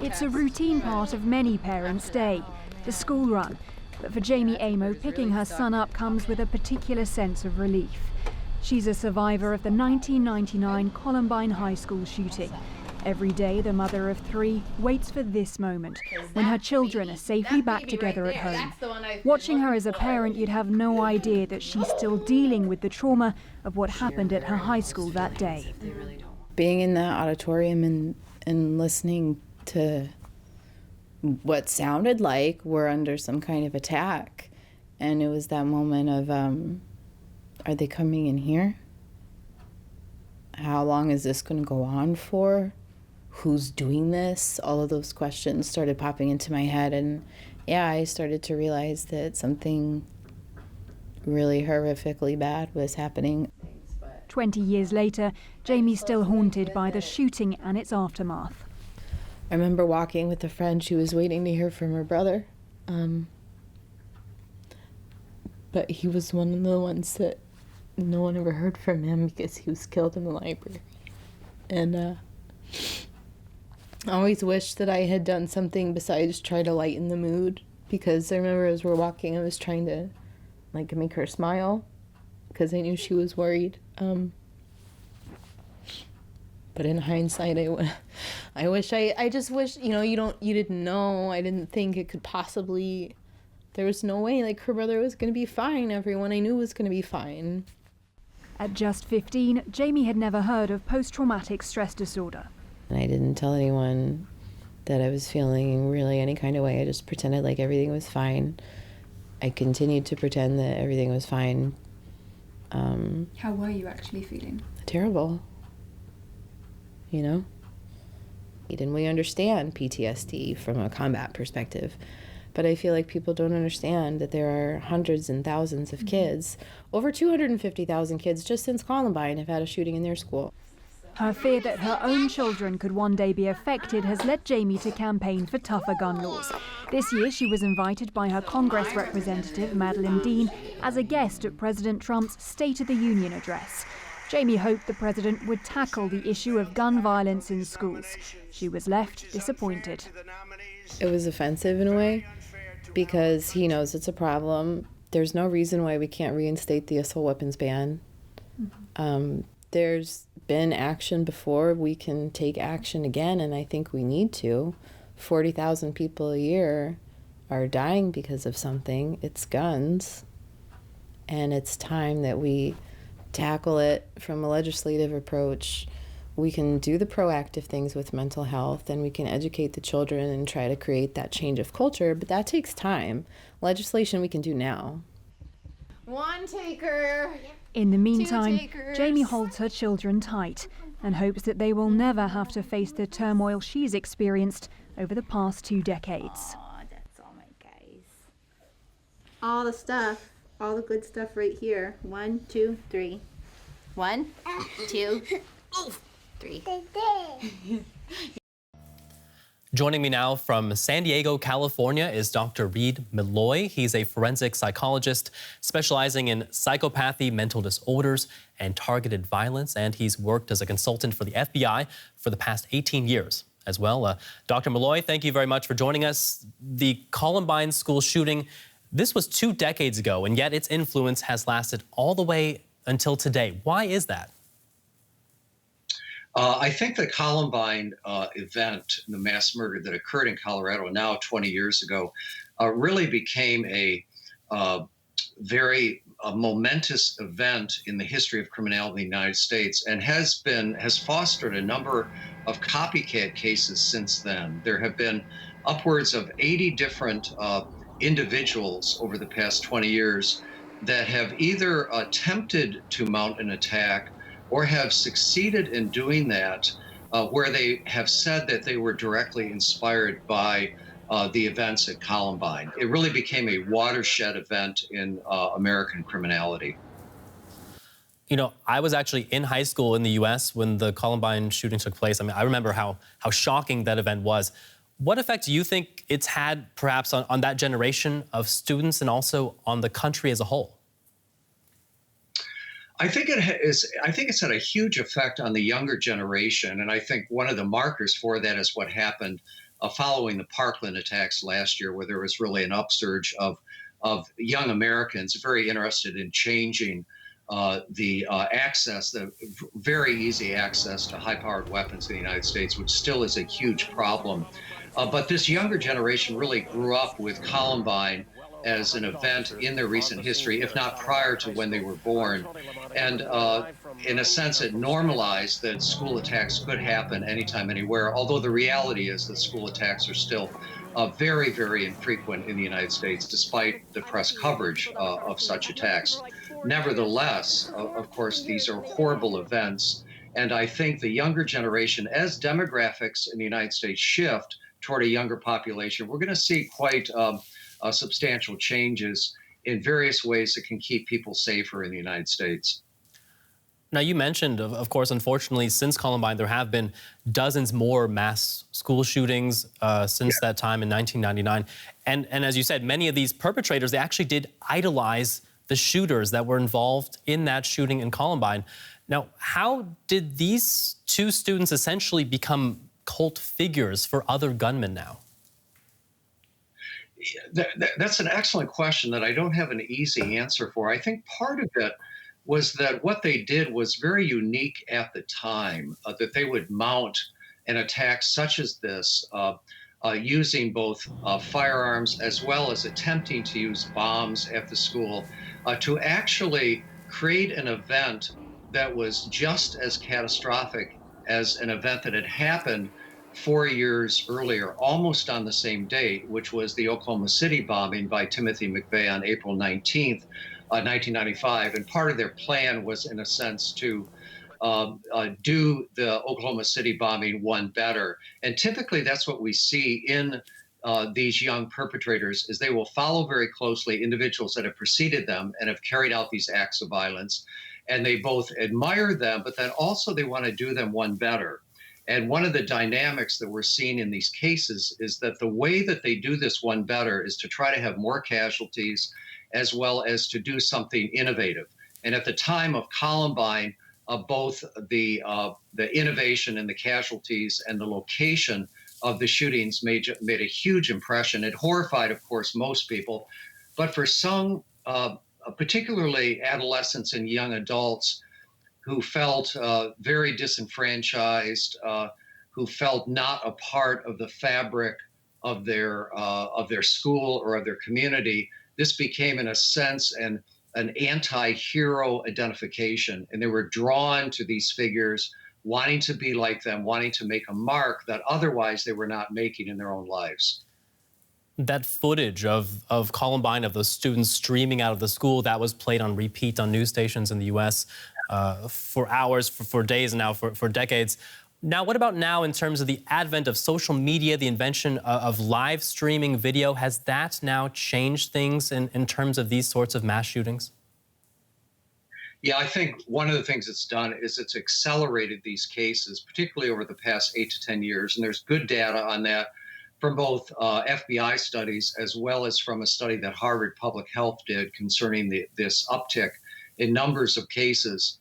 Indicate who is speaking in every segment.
Speaker 1: It's a routine part of many parents' day, the school run. But for Jamie Amo, picking her son up comes with a particular sense of relief. She's a survivor of the 1999 Columbine High School shooting. Every day, the mother of three waits for this moment, when her children are safely back together at home. Watching her as a parent, you'd have no idea that she's still dealing with the trauma of what happened at her high school that day.
Speaker 2: Being in that auditorium and listening to what sounded like we're under some kind of attack, and it was that moment of, are they coming in here? How long is this going to go on for? Who's doing this? All of those questions started popping into my head, and yeah, I started to realize that something really horrifically bad was happening.
Speaker 1: 20 years later, Jamie's still haunted by the shooting and its aftermath.
Speaker 2: I remember walking with a friend. She was waiting to hear from her brother, but he was one of the ones that no one ever heard from him because he was killed in the library. And I always wished that I had done something besides try to lighten the mood, because I remember as we're walking, I was trying to make her smile because I knew she was worried. But in hindsight, I just wish, you didn't know. I didn't think it could possibly, there was no way her brother was going to be fine. Everyone I knew was going to be fine.
Speaker 1: At just 15, Jamie had never heard of post-traumatic stress disorder.
Speaker 2: And I didn't tell anyone that I was feeling really any kind of way. I just pretended like everything was fine. I continued to pretend that everything was fine.
Speaker 3: How were you actually feeling?
Speaker 2: Terrible. And we understand PTSD from a combat perspective, but I feel like people don't understand that there are hundreds and thousands of kids, over 250,000 kids just since Columbine have had a shooting in their school.
Speaker 1: Her fear that her own children could one day be affected has led Jamie to campaign for tougher gun laws. This year, she was invited by her Congress representative, Madeleine Dean, as a guest at President Trump's State of the Union address. Jamie hoped the president would tackle the issue of gun violence in schools. She was left disappointed.
Speaker 2: It was offensive in a way, because he knows it's a problem. There's no reason why we can't reinstate the assault weapons ban. There's been action before. We can take action again, and I think we need to. 40,000 people a year are dying because of something. It's guns, and it's time that we tackle it from a legislative approach. We can do the proactive things with mental health, and we can educate the children and try to create that change of culture, but that takes time. Legislation we can do now.
Speaker 4: One taker.
Speaker 1: In the meantime, Jamie holds her children tight and hopes that they will never have to face the turmoil she's experienced over the past 2 decades.
Speaker 4: Aw, that's all my guys. All the stuff, all the good stuff right here. 1, 2, 3. 1, 2, 3.
Speaker 5: Joining me now from San Diego, California is Dr. Reed Malloy. He's a forensic psychologist specializing in psychopathy, mental disorders, and targeted violence, and he's worked as a consultant for the FBI for the past 18 years as well. Dr. Malloy, thank you very much for joining us. The Columbine school shooting, this was 2 decades ago, and yet its influence has lasted all the way until today. Why is that?
Speaker 6: I think the Columbine event, the mass murder that occurred in Colorado now 20 years ago, really became a very momentous event in the history of criminality in the United States, and has fostered a number of copycat cases since then. There have been upwards of 80 different individuals over the past 20 years that have either attempted to mount an attack or have succeeded in doing that, where they have said that they were directly inspired by the events at Columbine. It really became a watershed event in American criminality.
Speaker 5: I was actually in high school in the U.S. when the Columbine shooting took place. I remember how shocking that event was. What effect do you think it's had perhaps on that generation of students and also on the country as a whole?
Speaker 6: I think I think it's had a huge effect on the younger generation, and I think one of the markers for that is what happened following the Parkland attacks last year, where there was really an upsurge of young Americans very interested in changing the very easy access to high-powered weapons in the United States, which still is a huge problem. But this younger generation really grew up with Columbine as an event in their recent history, if not prior to when they were born. And in a sense, it normalized that school attacks could happen anytime, anywhere, although the reality is that school attacks are still very, very infrequent in the United States, despite the press coverage of such attacks. Nevertheless, of course, these are horrible events. And I think the younger generation, as demographics in the United States shift toward a younger population, we're going to see quite substantial changes in various ways that can keep people safer in the United States.
Speaker 5: Now, you mentioned, of course, unfortunately, since Columbine, there have been dozens more mass school shootings since that time in 1999. And as you said, many of these perpetrators, they actually did idolize the shooters that were involved in that shooting in Columbine. Now, how did these two students essentially become cult figures for other gunmen now?
Speaker 6: That's an excellent question that I don't have an easy answer for. I think part of it was that what they did was very unique at the time, that they would mount an attack such as this, using both firearms as well as attempting to use bombs at the school to actually create an event that was just as catastrophic as an event that had happened 4 years earlier, almost on the same date, which was the Oklahoma City bombing by Timothy McVeigh on April 19th, 1995. And part of their plan was, in a sense, to do the Oklahoma City bombing one better. And typically that's what we see in these young perpetrators, is they will follow very closely individuals that have preceded them and have carried out these acts of violence. And they both admire them, but then also they want to do them one better. And one of the dynamics that we're seeing in these cases is that the way that they do this one better is to try to have more casualties as well as to do something innovative. And at the time of Columbine, both the innovation and the casualties and the location of the shootings made a huge impression. It horrified, of course, most people. But for some, particularly adolescents and young adults, who felt very disenfranchised, who felt not a part of the fabric of their school or of their community, this became, in a sense, an anti-hero identification. And they were drawn to these figures, wanting to be like them, wanting to make a mark that otherwise they were not making in their own lives.
Speaker 5: That footage of Columbine, of those students streaming out of the school, that was played on repeat on news stations in the U.S. For hours, for days now, for decades. Now, what about now in terms of the advent of social media, the invention of live streaming video? Has that now changed things in terms of these sorts of mass shootings?
Speaker 6: Yeah, I think one of the things it's done is it's accelerated these cases, particularly over the past 8 to 10 years. And there's good data on that from both FBI studies as well as from a study that Harvard Public Health did concerning this uptick in numbers of cases.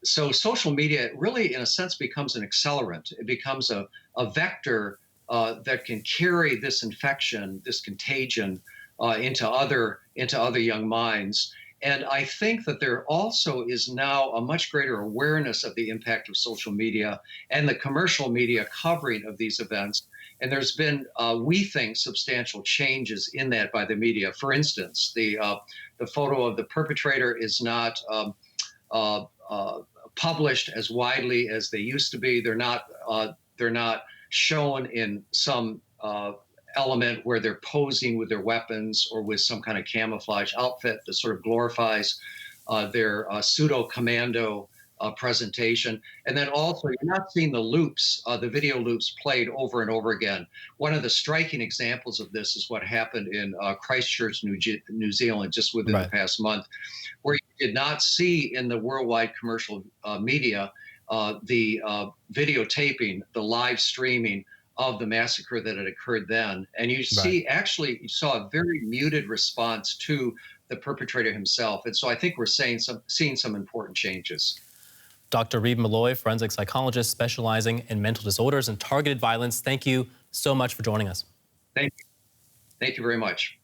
Speaker 6: So social media really, in a sense, becomes an accelerant. It becomes a vector that can carry this infection, this contagion into other young minds. And I think that there also is now a much greater awareness of the impact of social media and the commercial media covering of these events. And there's been, we think, substantial changes in that by the media. For instance, the photo of the perpetrator is not published as widely as they used to be. They're not shown in some element where they're posing with their weapons or with some kind of camouflage outfit that sort of glorifies their pseudo-commando presentation. And then also, you're not seeing the loops, the video loops played over and over again. One of the striking examples of this is what happened in Christchurch, New Zealand, just within the past month, where you did not see in the worldwide commercial media the videotaping, the live streaming of the massacre that had occurred then. And you saw a very muted response to the perpetrator himself. And so I think we're seeing some important changes.
Speaker 5: Dr. Reed Malloy, forensic psychologist specializing in mental disorders and targeted violence, thank you so much for joining us.
Speaker 6: Thank you. Thank you very much.